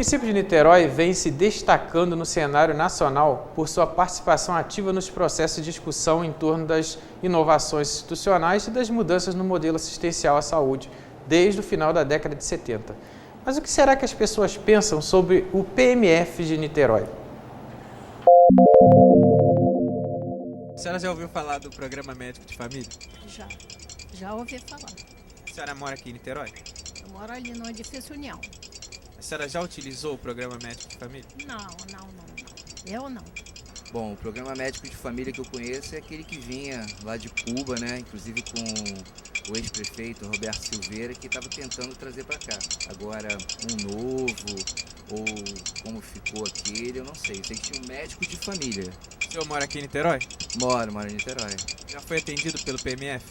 município de Niterói vem se destacando no cenário nacional por sua participação ativa nos processos de discussão em torno das inovações institucionais e das mudanças no modelo assistencial à saúde, desde o final da década de 70. Mas o que será que as pessoas pensam sobre o PMF de Niterói? A senhora já ouviu falar do Programa Médico de Família? Já ouvi falar. A senhora mora aqui em Niterói? Eu moro ali no edifício União. A senhora já utilizou o Programa Médico de Família? Não. Eu não. Bom, o Programa Médico de Família que eu conheço é aquele que vinha lá de Cuba, né? Inclusive com o ex-prefeito Roberto Silveira, que estava tentando trazer para cá. Agora, um novo, ou como ficou aquele, eu não sei. Eu sei que tinha um médico de família. O senhor mora aqui em Niterói? Moro em Niterói. Já foi atendido pelo PMF?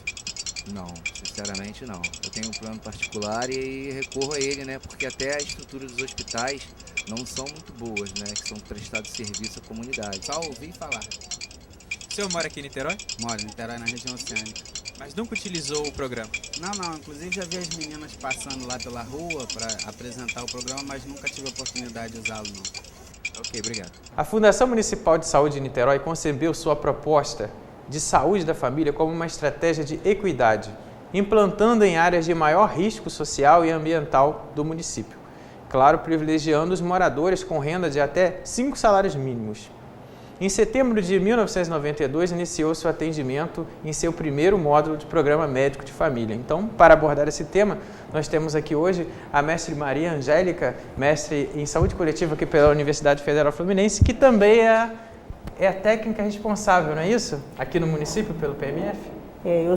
Não, sinceramente não. Eu tenho um plano particular e aí recorro a ele, né? Porque até a estrutura dos hospitais não são muito boas, né? Que são prestados serviço à comunidade. Só ouvi falar. O senhor mora aqui em Niterói? Moro em Niterói, na região oceânica. Mas nunca utilizou o programa? Não. Inclusive já vi as meninas passando lá pela rua para apresentar o programa, mas nunca tive a oportunidade de usá-lo, não. Ok, obrigado. A Fundação Municipal de Saúde de Niterói concebeu sua proposta de saúde da família como uma estratégia de equidade, implantando em áreas de maior risco social e ambiental do município. Claro, privilegiando os moradores com renda de até 5 salários mínimos. Em setembro de 1992, iniciou-se o atendimento em seu primeiro módulo de Programa Médico de Família. Então, para abordar esse tema, nós temos aqui hoje a mestre Maria Angélica, mestre em Saúde Coletiva aqui pela Universidade Federal Fluminense, que também é a técnica responsável, não é isso? Aqui no município, pelo PMF? Eu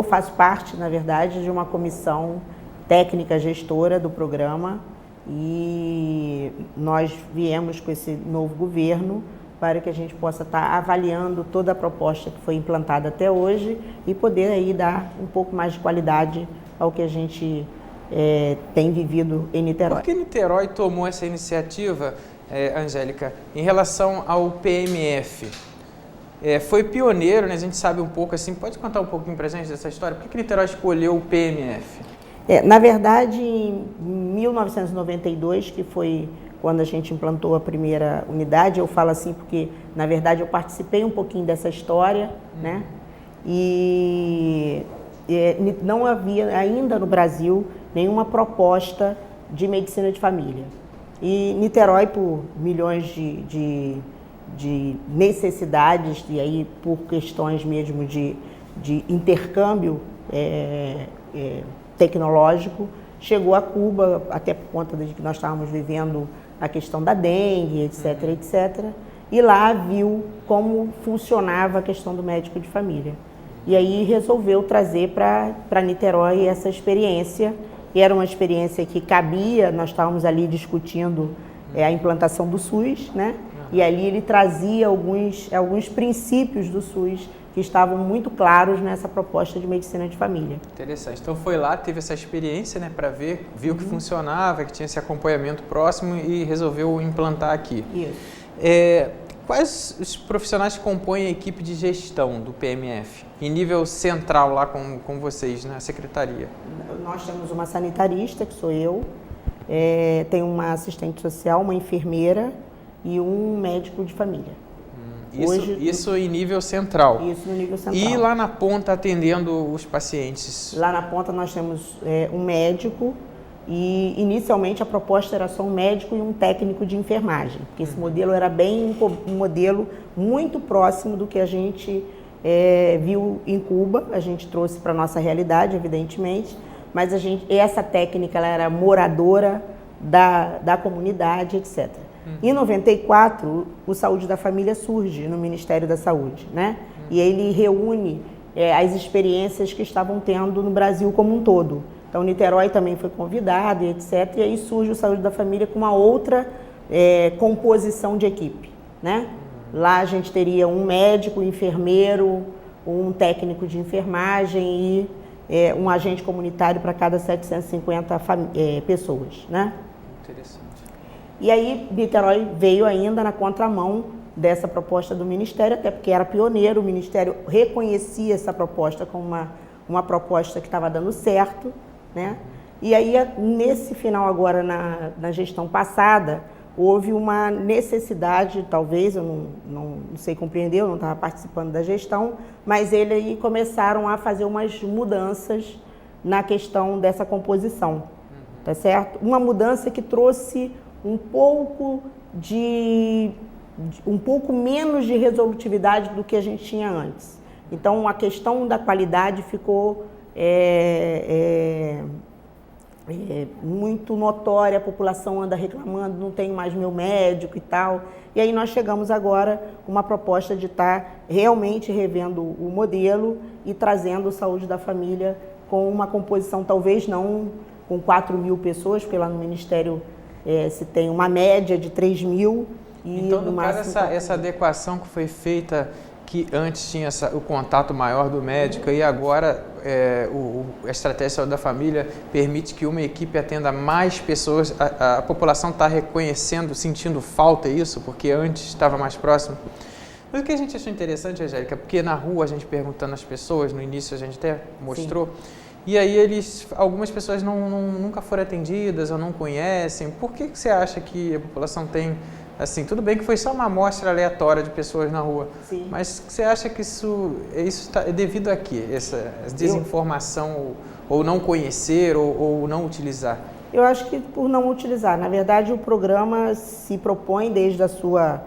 faço parte, na verdade, de uma comissão técnica gestora do programa e nós viemos com esse novo governo para que a gente possa estar avaliando toda a proposta que foi implantada até hoje e poder aí dar um pouco mais de qualidade ao que a gente tem vivido em Niterói. Por que Niterói tomou essa iniciativa, Angélica, em relação ao PMF? Foi pioneiro, né? A gente sabe um pouco assim, pode contar um pouquinho pra gente dessa história? Por que Niterói escolheu o PMF? Na verdade, em 1992, que foi quando a gente implantou a primeira unidade, eu falo assim porque, na verdade, eu participei um pouquinho dessa história, né? E não havia ainda no Brasil nenhuma proposta de medicina de família. E Niterói, por milhões de necessidades, e aí por questões mesmo de intercâmbio tecnológico, chegou a Cuba, até por conta de que nós estávamos vivendo a questão da dengue, etc. E lá viu como funcionava a questão do médico de família. E aí resolveu trazer para Niterói essa experiência. E era uma experiência que cabia, nós estávamos ali discutindo a implantação do SUS, né? E ali ele trazia alguns princípios do SUS que estavam muito claros nessa proposta de medicina de família. Interessante. Então foi lá, teve essa experiência, né, para ver, viu que funcionava, que tinha esse acompanhamento próximo e resolveu implantar aqui. Isso. Quais os profissionais que compõem a equipe de gestão do PMF, em nível central lá com vocês, na secretaria? Nós temos uma sanitarista, que sou eu, tem uma assistente social, uma enfermeira e um médico de família. Isso em nível central? Isso no nível central. E lá na ponta atendendo os pacientes? Lá na ponta nós temos um médico e inicialmente a proposta era só um médico e um técnico de enfermagem, porque esse modelo era bem um modelo muito próximo do que a gente viu em Cuba, a gente trouxe para a nossa realidade, evidentemente, mas essa técnica ela era moradora da comunidade, etc. Em 94, o Saúde da Família surge no Ministério da Saúde, né? E ele reúne as experiências que estavam tendo no Brasil como um todo. Então, Niterói também foi convidado, e etc. E aí surge o Saúde da Família com uma outra composição de equipe, né? Lá a gente teria um médico, um enfermeiro, um técnico de enfermagem e um agente comunitário para cada 750 pessoas, né? Interessante. E aí, Niterói veio ainda na contramão dessa proposta do Ministério, até porque era pioneiro, o Ministério reconhecia essa proposta como uma proposta que estava dando certo, né? E aí, nesse final agora, na gestão passada, houve uma necessidade, talvez, eu não sei compreender, eu não estava participando da gestão, mas eles aí começaram a fazer umas mudanças na questão dessa composição, tá certo? Uma mudança que trouxe um pouco menos de resolutividade do que a gente tinha antes. Então, a questão da qualidade ficou muito notória, a população anda reclamando, não tenho mais meu médico e tal. E aí nós chegamos agora com uma proposta de estar realmente revendo o modelo e trazendo saúde da família com uma composição, talvez não com 4.000 pessoas, porque lá no Ministério se tem uma média de 3.000. Então, no caso, essa adequação que foi feita, que antes tinha o contato maior do médico e agora a estratégia de saúde da família permite que uma equipe atenda mais pessoas. A população está reconhecendo, sentindo falta isso, porque antes estava mais próximo. Mas o que a gente achou interessante, Angélica, porque na rua a gente perguntando às pessoas, no início a gente até mostrou, sim, e aí algumas pessoas nunca foram atendidas ou não conhecem. Por que você acha que a população tem... Assim, tudo bem que foi só uma amostra aleatória de pessoas na rua, sim, mas você acha que isso é devido a quê? Essa desinformação ou não conhecer ou não utilizar? Eu acho que por não utilizar. Na verdade, o programa se propõe desde da sua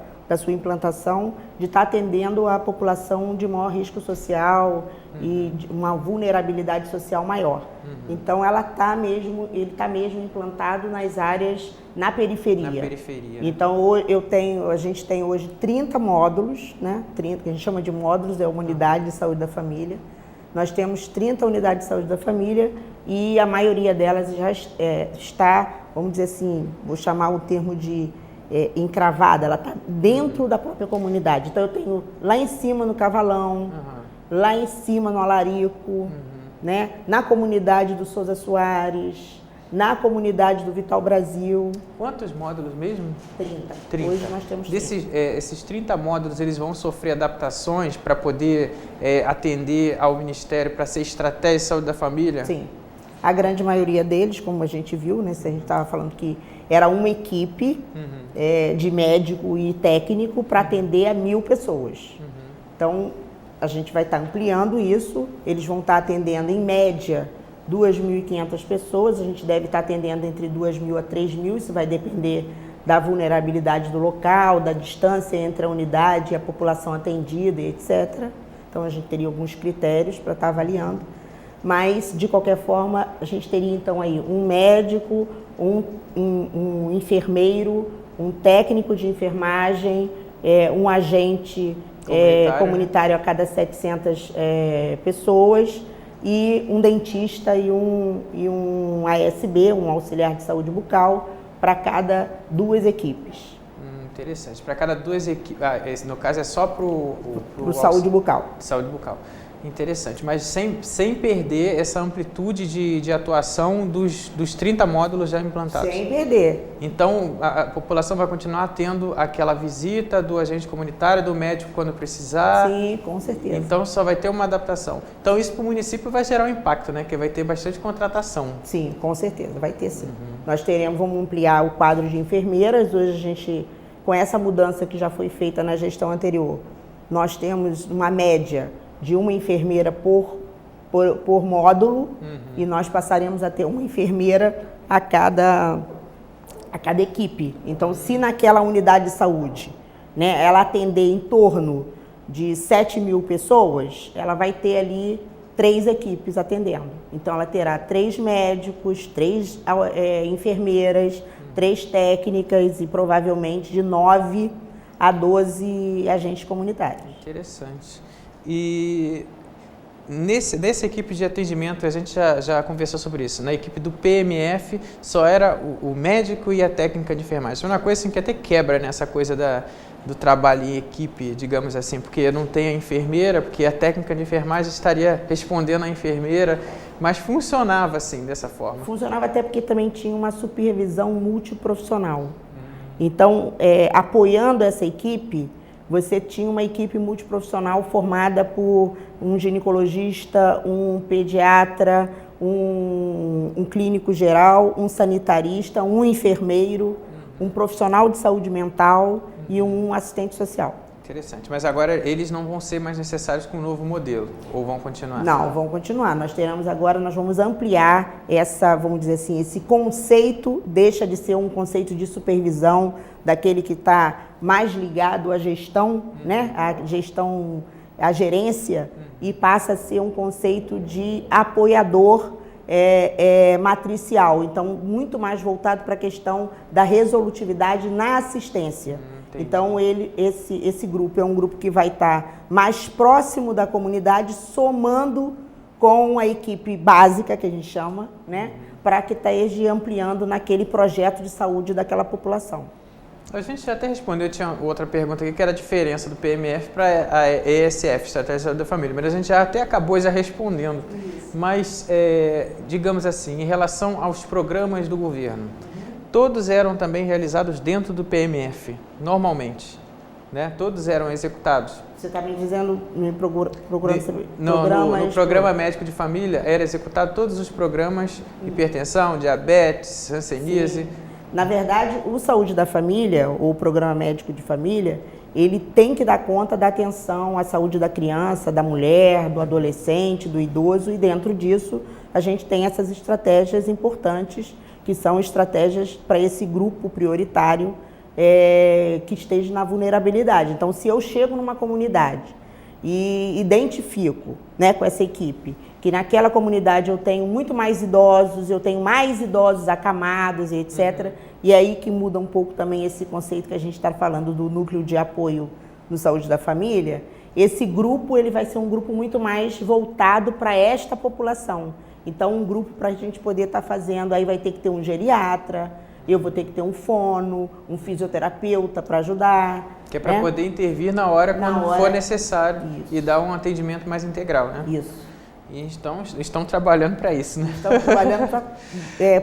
implantação de estar atendendo a população de maior risco social e de uma vulnerabilidade social maior. Então, ele está mesmo implantado nas áreas na periferia. Na periferia. Então, a gente tem hoje 30 módulos, né? 30, que a gente chama de módulos, é uma unidade de saúde da família. Nós temos 30 unidades de saúde da família e a maioria delas já está, vamos dizer assim, vou chamar o termo de encravada, ela está dentro da própria comunidade. Então, eu tenho lá em cima no Cavalão, lá em cima no Alarico, né? Na comunidade do Souza Soares, na comunidade do Vital Brasil. Quantos módulos mesmo? 30. Hoje nós temos 30. Esses 30 módulos, eles vão sofrer adaptações para poder atender ao Ministério, para ser estratégia de saúde da família? Sim. A grande maioria deles, como a gente viu, né? A gente estava falando que era uma equipe de médico e técnico para atender a 1.000 pessoas. Então, a gente vai estar ampliando isso, eles vão estar atendendo, em média, 2.500 pessoas, a gente deve estar atendendo entre 2.000 a 3.000, isso vai depender da vulnerabilidade do local, da distância entre a unidade e a população atendida, etc. Então, a gente teria alguns critérios para estar avaliando. Mas, de qualquer forma, a gente teria, então, aí um médico, um enfermeiro, um técnico de enfermagem, um agente comunitário a cada 700 pessoas e um dentista e um ASB, um auxiliar de saúde bucal, para cada 2 equipes. Interessante. Para cada 2 equipes, no caso é só para o saúde bucal. Saúde bucal. Interessante, mas sem perder essa amplitude de atuação dos 30 módulos já implantados. Sem perder. Então, a população vai continuar tendo aquela visita do agente comunitário, do médico quando precisar. Sim, com certeza. Então, só vai ter uma adaptação. Então, isso para o município vai gerar um impacto, né? Que vai ter bastante contratação. Sim, com certeza, vai ter sim. Nós vamos ampliar o quadro de enfermeiras. Hoje a gente, com essa mudança que já foi feita na gestão anterior, nós temos uma média de uma enfermeira por módulo e nós passaremos a ter uma enfermeira a cada equipe. Então, se naquela unidade de saúde, né, ela atender em torno de 7.000 pessoas, ela vai ter ali 3 equipes atendendo. Então, ela terá 3 médicos, 3 enfermeiras, 3 técnicas e provavelmente de 9 a 12 agentes comunitários. Interessante. E nessa equipe de atendimento, a gente já conversou sobre isso, na equipe do PMF só era o médico e a técnica de enfermagem. Isso é uma coisa assim, que até quebra nessa coisa do trabalho em equipe, digamos assim, porque não tem a enfermeira, porque a técnica de enfermagem estaria respondendo à enfermeira, mas funcionava assim, dessa forma. Funcionava até porque também tinha uma supervisão multiprofissional. Então, apoiando essa equipe, você tinha uma equipe multiprofissional formada por um ginecologista, um pediatra, um clínico geral, um sanitarista, um enfermeiro, um profissional de saúde mental e um assistente social. Interessante. Mas agora eles não vão ser mais necessários com o novo modelo, ou vão continuar? Não, vão continuar. Nós vamos ampliar vamos dizer assim, esse conceito, deixa de ser um conceito de supervisão daquele que está mais ligado à gestão, né? À gerência, e passa a ser um conceito de apoiador matricial. Então, muito mais voltado para a questão da resolutividade na assistência. Entendi. Então, esse grupo é um grupo que vai estar mais próximo da comunidade, somando com a equipe básica, que a gente chama, né, para que esteja ampliando naquele projeto de saúde daquela população. A gente já até respondeu, tinha outra pergunta aqui, que era a diferença do PMF para a ESF, Estratégia da Família, mas a gente já até acabou já respondendo. Isso. Mas, digamos assim, em relação aos programas do governo, todos eram também realizados dentro do PMF, normalmente, né? Todos eram executados. Você está me dizendo, procurando saber? No programa médico de família, era executado todos os programas, hipertensão, diabetes, hanseníase. Na verdade, o Saúde da Família, o Programa Médico de Família, ele tem que dar conta da atenção à saúde da criança, da mulher, do adolescente, do idoso, e dentro disso a gente tem essas estratégias importantes, que são estratégias para esse grupo prioritário que esteja na vulnerabilidade. Então, se eu chego numa comunidade e identifico, né, com essa equipe que naquela comunidade eu tenho muito mais idosos, eu tenho mais idosos acamados e etc. E é aí que muda um pouco também esse conceito que a gente está falando do núcleo de apoio no Saúde da Família. Esse grupo ele vai ser um grupo muito mais voltado para esta população. Então, um grupo para a gente poder estar fazendo, aí vai ter que ter um geriatra, eu vou ter que ter um fono, um fisioterapeuta para ajudar. Que é para poder intervir na hora quando for necessário. Isso. E dar um atendimento mais integral, né? Isso. E estão trabalhando para isso, né? Estão trabalhando para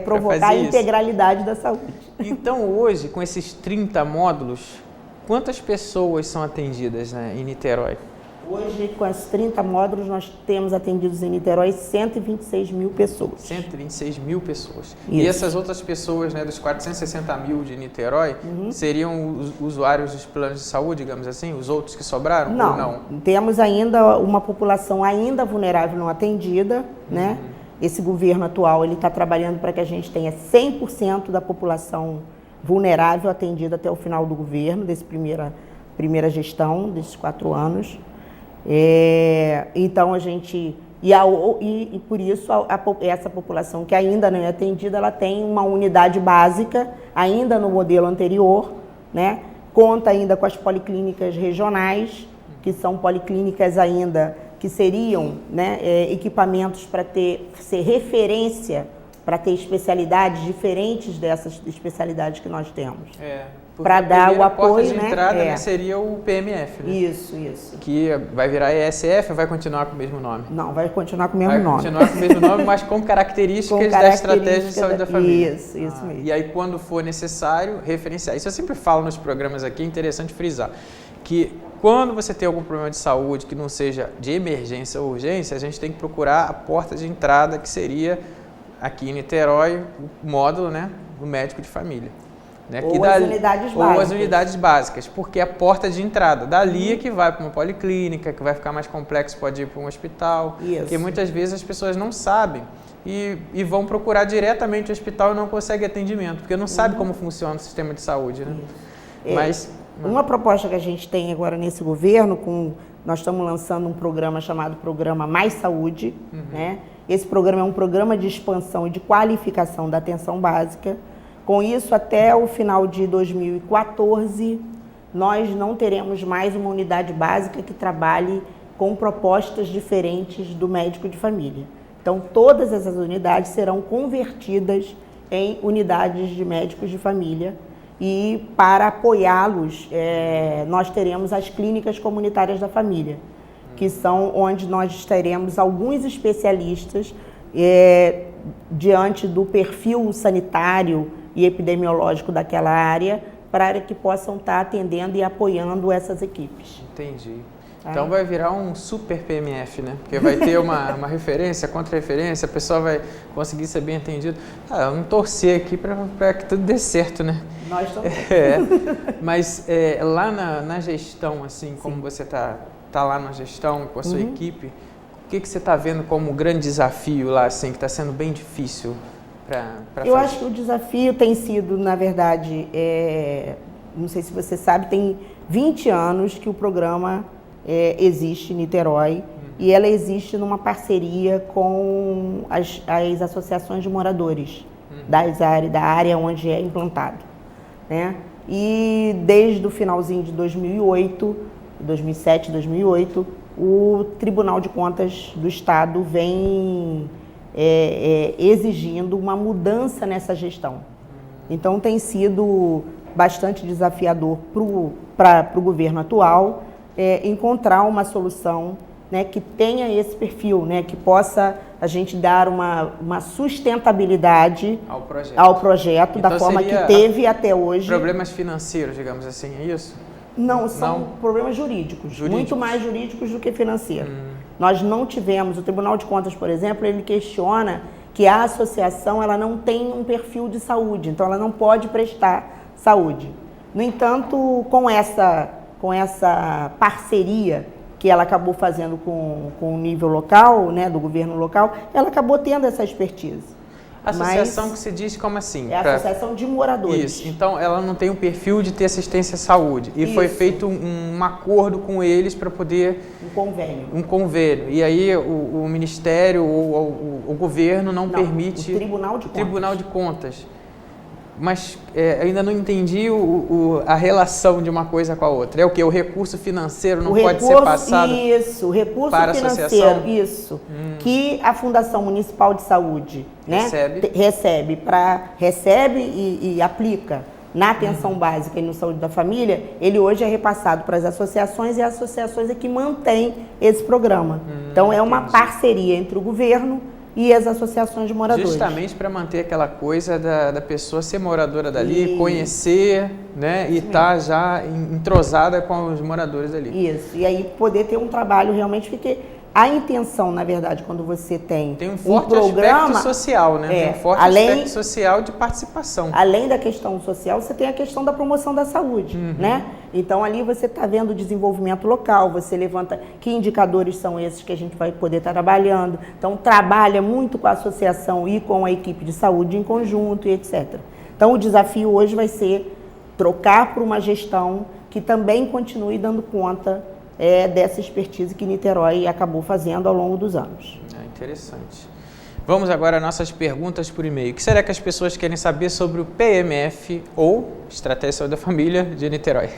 provocar a integralidade da saúde. Então, hoje, com esses 30 módulos, quantas pessoas são atendidas, né, em Niterói? Hoje, com esses 30 módulos, nós temos atendidos em Niterói 126 mil pessoas. 126 mil pessoas. Isso. E essas outras pessoas, né, dos 460 mil de Niterói, seriam os usuários dos planos de saúde, digamos assim? Os outros que sobraram? Não, ou não? Temos ainda uma população ainda vulnerável não atendida, né? Esse governo atual está trabalhando para que a gente tenha 100% da população vulnerável atendida até o final do governo, dessa primeira gestão, desses 4 anos. Então a gente e por isso essa população que ainda não é atendida, ela tem uma unidade básica ainda no modelo anterior, né? Conta ainda com as policlínicas regionais, que são policlínicas ainda que seriam, né, equipamentos para ser referência, para ter especialidades diferentes dessas especialidades que nós temos. Para dar o apoio, porta de entrada, né, seria o PMF, né? Isso. Que vai virar ESF ou vai continuar com o mesmo nome? Não, vai continuar com o mesmo nome. Vai continuar com o mesmo nome, mas com características da estratégia de saúde da família. Isso mesmo. E aí, quando for necessário, referenciar. Isso eu sempre falo nos programas aqui, é interessante frisar, que quando você tem algum problema de saúde que não seja de emergência ou urgência, a gente tem que procurar a porta de entrada, que seria aqui em Niterói, o módulo, né, do médico de família. Né, ou as unidades básicas. Ou as unidades básicas, porque é a porta de entrada. Dali é que vai para uma policlínica, que vai ficar mais complexo, pode ir para um hospital. Isso. Porque muitas vezes as pessoas não sabem e vão procurar diretamente o hospital e não conseguem atendimento, porque não sabe como funciona o sistema de saúde. Né? Mas uma proposta que a gente tem agora nesse governo, nós estamos lançando um programa chamado Programa Mais Saúde. Né? Esse programa é um programa de expansão e de qualificação da atenção básica. Com isso, até o final de 2014, nós não teremos mais uma unidade básica que trabalhe com propostas diferentes do médico de família. Então, todas essas unidades serão convertidas em unidades de médicos de família e, para apoiá-los, nós teremos as clínicas comunitárias da família, que são onde nós teremos alguns especialistas diante do perfil sanitário e epidemiológico daquela área, para que possam estar atendendo e apoiando essas equipes. Entendi. Tá? Então vai virar um super PMF, né? Porque vai ter uma referência, contra-referência, a pessoa vai conseguir ser bem entendido. Vamos torcer aqui para que tudo dê certo, né? Nós também. Mas lá na gestão, assim, como você tá lá na gestão com a sua equipe, o que você está vendo como grande desafio lá, assim, que está sendo bem difícil para fazer? Eu acho que o desafio tem sido, na verdade, não sei se você sabe, tem 20 anos que o programa existe em Niterói e ela existe numa parceria com as associações de moradores da área onde é implantado, né? E desde o finalzinho de 2007, 2008, o Tribunal de Contas do Estado vem exigindo uma mudança nessa gestão. Então tem sido bastante desafiador para o governo atual encontrar uma solução, né, que tenha esse perfil, né, que possa a gente dar uma sustentabilidade ao projeto então, da forma que teve até hoje. Problemas financeiros, digamos assim, é isso? Não, são problemas jurídicos, muito mais jurídicos do que financeiros. Nós não tivemos, o Tribunal de Contas, por exemplo, ele questiona que a associação ela não tem um perfil de saúde, então ela não pode prestar saúde. No entanto, com essa parceria que ela acabou fazendo com o nível local, né, do governo local, ela acabou tendo essa expertise. Associação que se diz como assim? É a associação de moradores. Isso, então ela não tem um perfil de ter assistência à saúde. E foi feito um acordo com eles para poder... Um convênio. E aí o Ministério ou o governo não permite... O Tribunal de Contas. Mas ainda não entendi a relação de uma coisa com a outra. É o quê? O recurso financeiro não pode ser passado o recurso para financeiro, a associação? Isso. Que a Fundação Municipal de Saúde, né, recebe e aplica na atenção básica e no saúde da família, ele hoje é repassado para as associações e as associações é que mantêm esse programa. Então é uma parceria entre o governo e as associações de moradores. Justamente para manter aquela coisa da pessoa ser moradora dali, conhecer, né, e estar já entrosada com os moradores ali. Isso, e aí poder ter um trabalho realmente, porque a intenção, na verdade, quando você tem um forte programa, aspecto social, né? Tem um forte aspecto social de participação. Além da questão social, você tem a questão da promoção da saúde, né? Então, ali você está vendo o desenvolvimento local, você levanta que indicadores são esses que a gente vai poder estar trabalhando. Então, trabalha muito com a associação e com a equipe de saúde em conjunto e etc. Então, o desafio hoje vai ser trocar por uma gestão que também continue dando conta dessa expertise que Niterói acabou fazendo ao longo dos anos. Interessante. Vamos agora às nossas perguntas por e-mail. O que será que as pessoas querem saber sobre o PMF ou Estratégia de Saúde da Família de Niterói?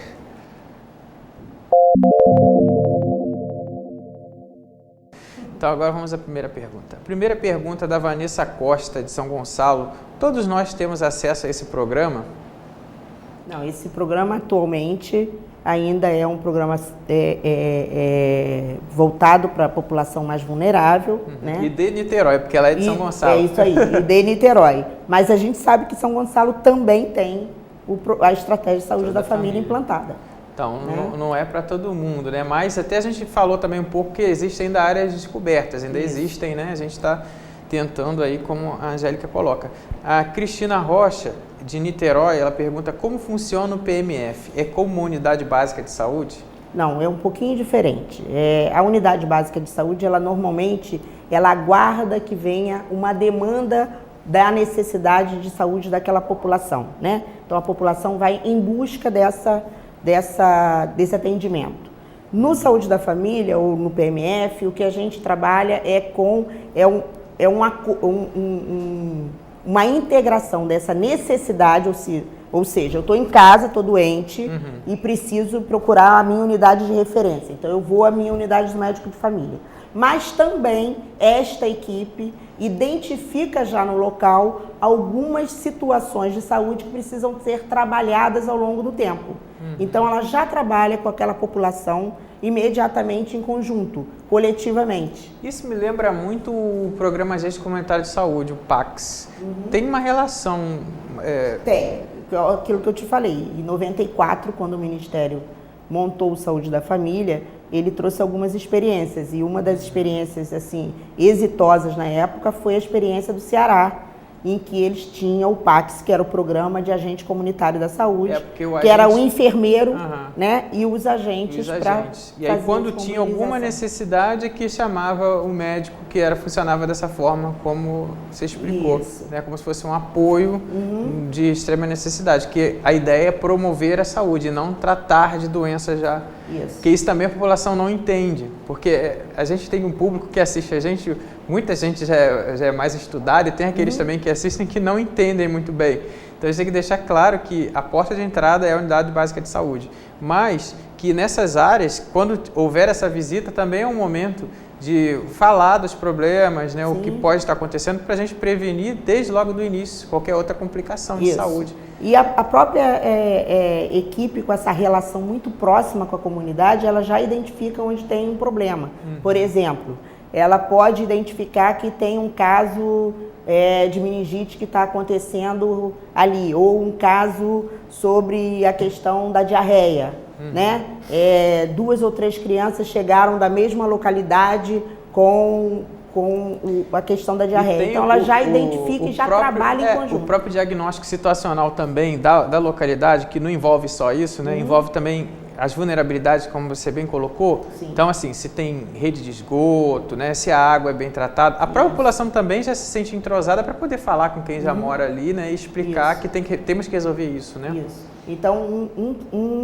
Então agora vamos à primeira pergunta. A primeira pergunta da Vanessa Costa, de São Gonçalo. Todos nós temos acesso a esse programa? Não, esse programa atualmente ainda é um programa voltado para a população mais vulnerável. Né? E de Niterói, porque ela é de São Gonçalo. É isso aí, e de Niterói. Mas a gente sabe que São Gonçalo também tem a Estratégia de Saúde da Família implantada. Então, não é para todo mundo, né? Mas até a gente falou também um pouco que existem ainda áreas descobertas, ainda existem, né? A gente está tentando aí, como a Angélica coloca. A Cristina Rocha, de Niterói, ela pergunta como funciona o PMF. É como uma unidade básica de saúde? Não, é um pouquinho diferente. A unidade básica de saúde, ela normalmente, ela aguarda que venha uma demanda da necessidade de saúde daquela população, né? Então, a população vai em busca desse atendimento. No Saúde da Família, ou no PMF, o que a gente trabalha uma integração dessa necessidade, ou seja, eu estou em casa, estou doente e preciso procurar a minha unidade de referência. Então, eu vou à minha unidade de médico de família. Mas também esta equipe identifica já no local algumas situações de saúde que precisam ser trabalhadas ao longo do tempo. Então, ela já trabalha com aquela população imediatamente em conjunto, coletivamente. Isso me lembra muito o Programa Agente Comunitário de Saúde, o PACS. Tem uma relação... Tem. Aquilo que eu te falei, em 94, quando o Ministério montou o Saúde da Família, ele trouxe algumas experiências, e uma das experiências assim exitosas na época foi a experiência do Ceará, em que eles tinham o PACS, que era o Programa de Agente Comunitário da Saúde, que era o enfermeiro, né, e os agentes. E aí quando tinha alguma necessidade que chamava o médico que funcionava dessa forma, como você explicou, né, como se fosse um apoio de extrema necessidade, que a ideia é promover a saúde, não tratar de doenças já. Porque isso também a população não entende, porque a gente tem um público que assiste a gente, muita gente já é mais estudada, e tem aqueles também que assistem que não entendem muito bem. Então a gente tem que deixar claro que a porta de entrada é a unidade básica de saúde, mas que nessas áreas, quando houver essa visita, também é um momento de falar dos problemas, né, o que pode estar acontecendo, para a gente prevenir desde logo do início qualquer outra complicação de saúde. E a própria equipe, com essa relação muito próxima com a comunidade, ela já identifica onde tem um problema. Por exemplo, ela pode identificar que tem um caso de meningite que está acontecendo ali, ou um caso sobre a questão da diarreia, né? 2 ou 3 crianças chegaram da mesma localidade com a questão da diarreia. Então, ela já identifica e já trabalha em conjunto. O próprio diagnóstico situacional também da localidade, que não envolve só isso, né? Envolve também as vulnerabilidades, como você bem colocou. Então, assim, se tem rede de esgoto, né? Se a água é bem tratada. A própria população também já se sente entrosada para poder falar com quem já mora ali, né? E explicar que temos que resolver isso, né? Então,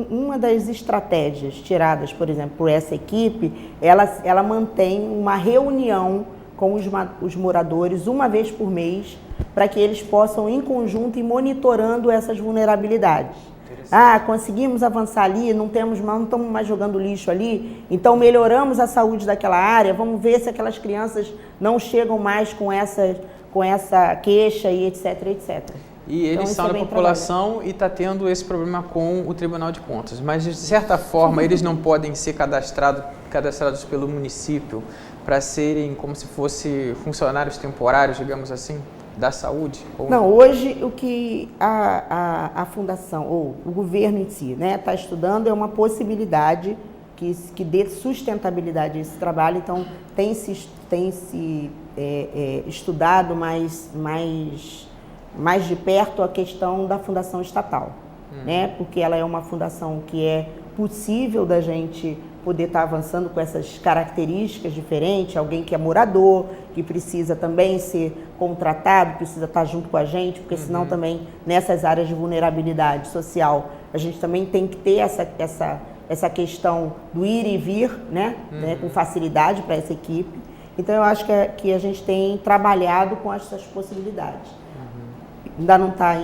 uma das estratégias tiradas, por exemplo, por essa equipe, ela mantém uma reunião com os moradores uma vez por mês, para que eles possam, em conjunto, ir monitorando essas vulnerabilidades. Conseguimos avançar ali, não estamos mais jogando lixo ali, então melhoramos a saúde daquela área, vamos ver se aquelas crianças não chegam mais com essa queixa e etc, etc. E eles são da população e está tendo esse problema com o Tribunal de Contas. Mas, de certa forma, eles não podem ser cadastrados pelo município para serem como se fossem funcionários temporários, digamos assim, da saúde? Não, hoje o que a fundação, ou o governo em si, né, está estudando é uma possibilidade que dê sustentabilidade a esse trabalho. Então, tem se estudado mais de perto a questão da fundação estatal, né? Porque ela é uma fundação que é possível da gente poder estar avançando com essas características diferentes, alguém que é morador, que precisa também ser contratado, precisa estar junto com a gente, porque senão também nessas áreas de vulnerabilidade social, a gente também tem que ter essa questão do ir e vir, né? Com facilidade para essa equipe. Então eu acho que a gente tem trabalhado com essas possibilidades. Ainda não está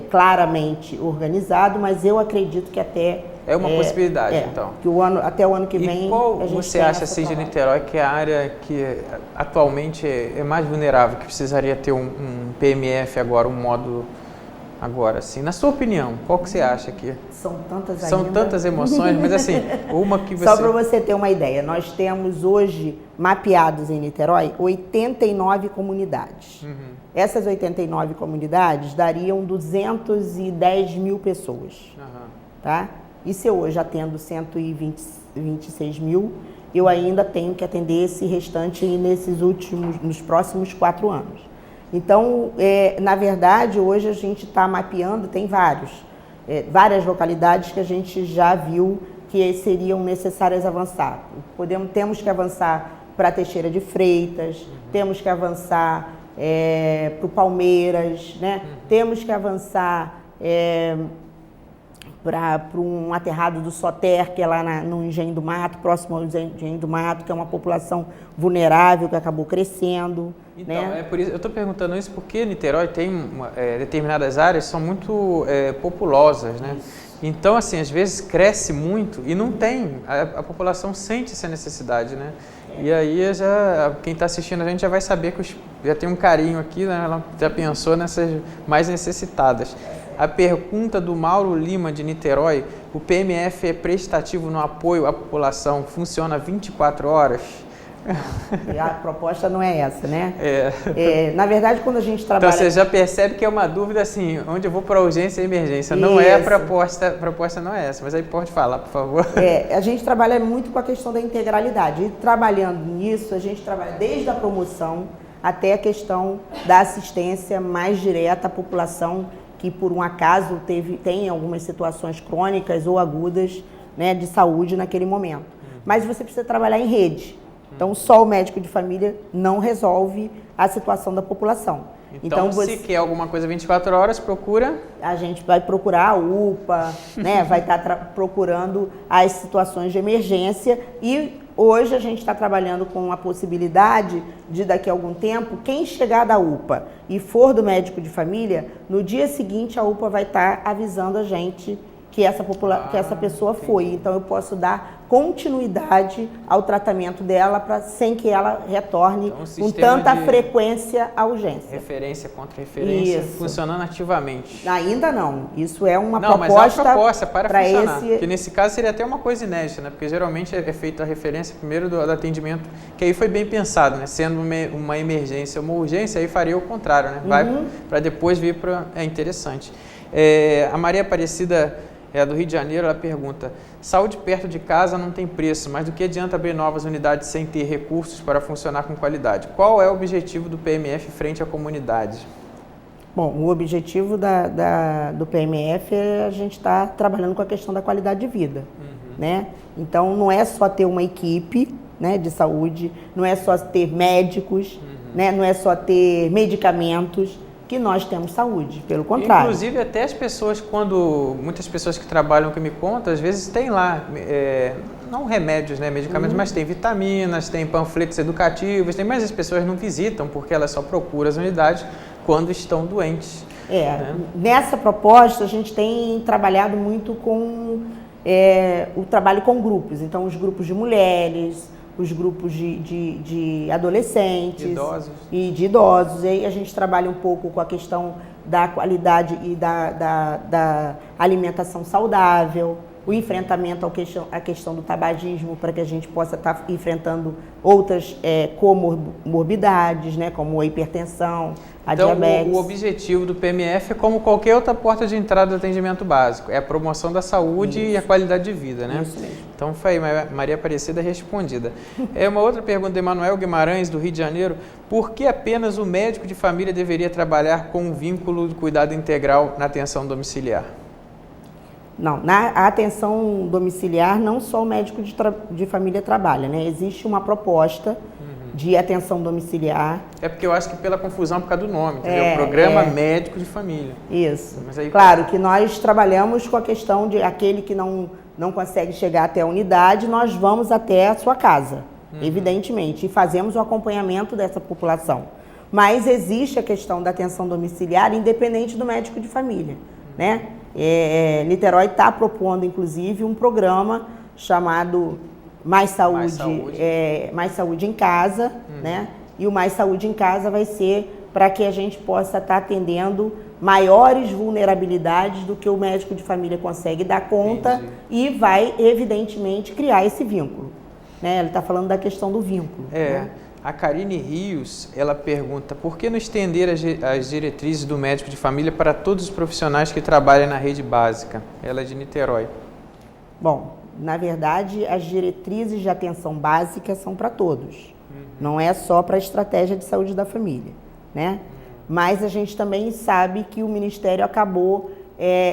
claramente organizado, mas eu acredito que até... É uma possibilidade, então. Que até o ano que vem... E qual você acha, assim, de Niterói, que é a área que atualmente é mais vulnerável, que precisaria ter um PMF agora, um módulo agora, assim? Na sua opinião, qual que você acha que... São tantas emoções, mas assim, uma que você... Só para você ter uma ideia, nós temos hoje mapeados em Niterói 89 comunidades. Essas 89 comunidades dariam 210 mil pessoas, tá? E se eu hoje atendo 126 mil, eu ainda tenho que atender esse restante nos próximos 4 anos. Então, na verdade, hoje a gente está mapeando, tem várias localidades que a gente já viu que seriam necessárias avançar. Temos que avançar para Teixeira de Freitas, temos que avançar para o Palmeiras, né? Temos que avançar para um aterrado do Soter, que é lá no Engenho do Mato, próximo ao Engenho do Mato, que é uma população vulnerável que acabou crescendo. Então, né? é por isso, eu estou perguntando isso porque Niterói tem determinadas áreas que são muito populosas, né? Então, assim, às vezes cresce muito e não tem, a população sente essa necessidade, né? E aí quem está assistindo a gente já vai saber que já tem um carinho aqui, né? Ela já pensou nessas mais necessitadas. A pergunta do Mauro Lima, de Niterói: o PMF é prestativo no apoio à população, funciona 24 horas? A proposta não é essa, né? É. Na verdade, quando a gente trabalha... Então você já percebe que é uma dúvida assim, onde eu vou para urgência e emergência. Não é a proposta não é essa, mas aí pode falar, por favor. A gente trabalha muito com a questão da integralidade. E trabalhando nisso, a gente trabalha desde a promoção até a questão da assistência mais direta à população que, por um acaso, tem algumas situações crônicas ou agudas, né, de saúde naquele momento. Mas você precisa trabalhar em rede. Então, só o médico de família não resolve a situação da população. Então se quer alguma coisa 24 horas, procura... A gente vai procurar a UPA, né? Vai estar procurando as situações de emergência e hoje a gente está trabalhando com a possibilidade de, daqui a algum tempo, quem chegar da UPA e for do médico de família, no dia seguinte a UPA vai estar avisando a gente que essa pessoa foi. Então eu posso dar continuidade ao tratamento dela sem que ela retorne com tanta frequência à urgência. Referência contra referência, funcionando ativamente. Ainda não. Isso é uma proposta. Não, mas é uma proposta para funcionar. Porque nesse caso seria até uma coisa inédita, né? Porque geralmente é feita a referência primeiro do atendimento, que aí foi bem pensado, né? Sendo uma emergência, uma urgência, aí faria o contrário, né? Vai para depois vir para... É interessante. A Maria Aparecida... do Rio de Janeiro, ela pergunta: saúde perto de casa não tem preço, mas do que adianta abrir novas unidades sem ter recursos para funcionar com qualidade? Qual é o objetivo do PMF frente à comunidade? Bom, o objetivo do PMF é a gente estar trabalhando com a questão da qualidade de vida, né? Então, não é só ter uma equipe, né, de saúde, não é só ter médicos, né, não é só ter medicamentos, que nós temos saúde, pelo contrário. Inclusive, até as pessoas, muitas pessoas que trabalham, que me contam, às vezes tem lá, não remédios, né, medicamentos, mas tem vitaminas, tem panfletos educativos, mas as pessoas não visitam, porque elas só procuram as unidades quando estão doentes. Né? Nessa proposta, a gente tem trabalhado muito com o trabalho com grupos, então os grupos de mulheres, os grupos de adolescentes e de idosos. E aí a gente trabalha um pouco com a questão da qualidade e da alimentação saudável, o enfrentamento à questão do tabagismo, para que a gente possa estar enfrentando outras comorbidades, né, como a hipertensão, a diabetes. O objetivo do PMF é como qualquer outra porta de entrada do atendimento básico, é a promoção da saúde e a qualidade de vida, né? Isso mesmo. Então foi Maria Aparecida respondida. Uma outra pergunta de Emanuel Guimarães, do Rio de Janeiro: por que apenas o médico de família deveria trabalhar com um vínculo de cuidado integral na atenção domiciliar? Não, na atenção domiciliar não só o médico de família trabalha, né? Existe uma proposta de atenção domiciliar. É porque eu acho que pela confusão por causa do nome, entendeu? Programa Médico de Família. Isso. Mas aí, claro que nós trabalhamos com a questão de aquele que não consegue chegar até a unidade, nós vamos até a sua casa, evidentemente, e fazemos o acompanhamento dessa população. Mas existe a questão da atenção domiciliar independente do médico de família, né? Niterói está propondo, inclusive, um programa chamado Mais Saúde em Casa, né? E o Mais Saúde em Casa vai ser para que a gente possa estar atendendo maiores vulnerabilidades do que o médico de família consegue dar conta. E vai, evidentemente, criar esse vínculo, né? Ele está falando da questão do vínculo. Né? A Karine Rios, ela pergunta: por que não estender as diretrizes do médico de família para todos os profissionais que trabalham na rede básica? Ela é de Niterói. Bom, na verdade, as diretrizes de atenção básica são para todos. Não é só para a estratégia de saúde da família, né? Mas a gente também sabe que o Ministério acabou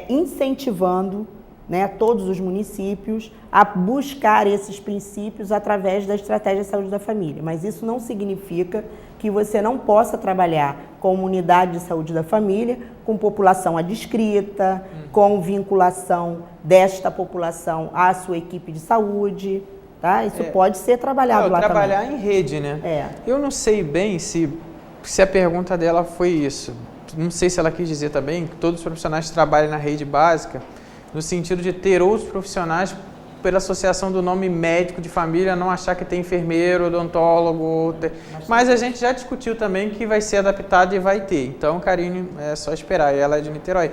incentivando, né, todos os municípios a buscar esses princípios através da estratégia de saúde da família. Mas isso não significa que você não possa trabalhar com unidade de saúde da família, com população adscrita, com vinculação desta população à sua equipe de saúde, tá? Isso pode ser trabalhado lá trabalhar também. Em rede, né? Eu não sei bem se a pergunta dela foi isso. Não sei se ela quis dizer também que todos os profissionais trabalham na rede básica, no sentido de ter outros profissionais, pela associação do nome médico de família, não achar que tem enfermeiro, odontólogo. Mas a gente já discutiu também que vai ser adaptado e vai ter. Então, Karine, é só esperar. Ela é de Niterói.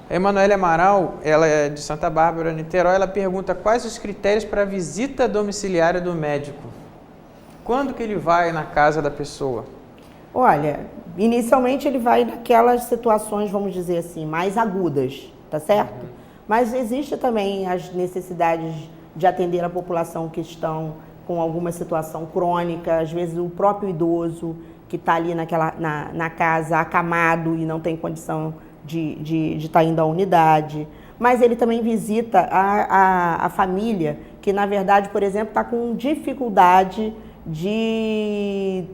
A Emanuele Amaral, ela é de Santa Bárbara, Niterói. Ela pergunta: quais os critérios para a visita domiciliária do médico? quando que ele vai na casa da pessoa? Olha, inicialmente ele vai naquelas situações, vamos dizer assim, mais agudas, tá certo? Mas existe também as necessidades de atender a população que estão com alguma situação crônica, às vezes o próprio idoso que está ali na casa acamado e não tem condição de estar indo à unidade. Mas ele também visita a família que, na verdade, por exemplo, está com dificuldade de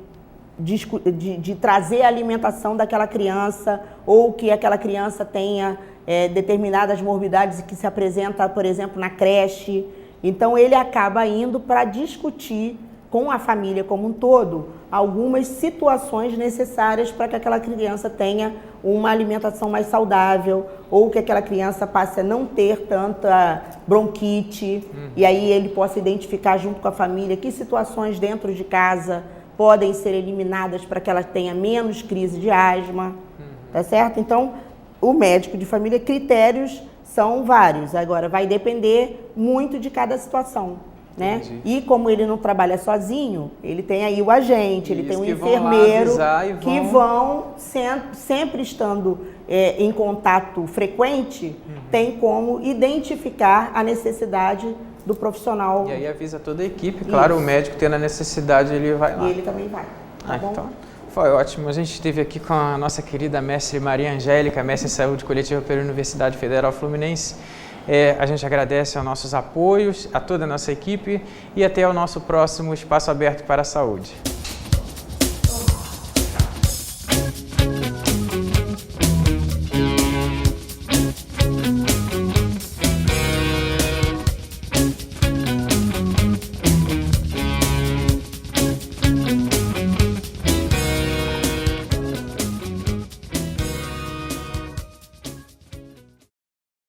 trazer a alimentação daquela criança, ou que aquela criança tenha determinadas morbidades que se apresenta, por exemplo, na creche. Então ele acaba indo para discutir com a família como um todo algumas situações necessárias para que aquela criança tenha uma alimentação mais saudável, ou que aquela criança passe a não ter tanta bronquite, e aí ele possa identificar junto com a família que situações dentro de casa podem ser eliminadas para que ela tenha menos crise de asma, tá certo? Então, o médico de família, critérios são vários, agora vai depender muito de cada situação, né? Entendi. E como ele não trabalha sozinho, ele tem aí o agente, ele tem um enfermeiro que vão sempre estando em contato frequente, tem como identificar a necessidade do profissional. E aí avisa toda a equipe, claro, o médico tendo a necessidade, ele vai lá. E ele também vai, tá bom? Então, foi ótimo. A gente esteve aqui com a nossa querida mestre Maria Angélica, mestre em saúde coletiva pela Universidade Federal Fluminense. A gente agradece aos nossos apoios, a toda a nossa equipe e até o nosso próximo Espaço Aberto para a Saúde.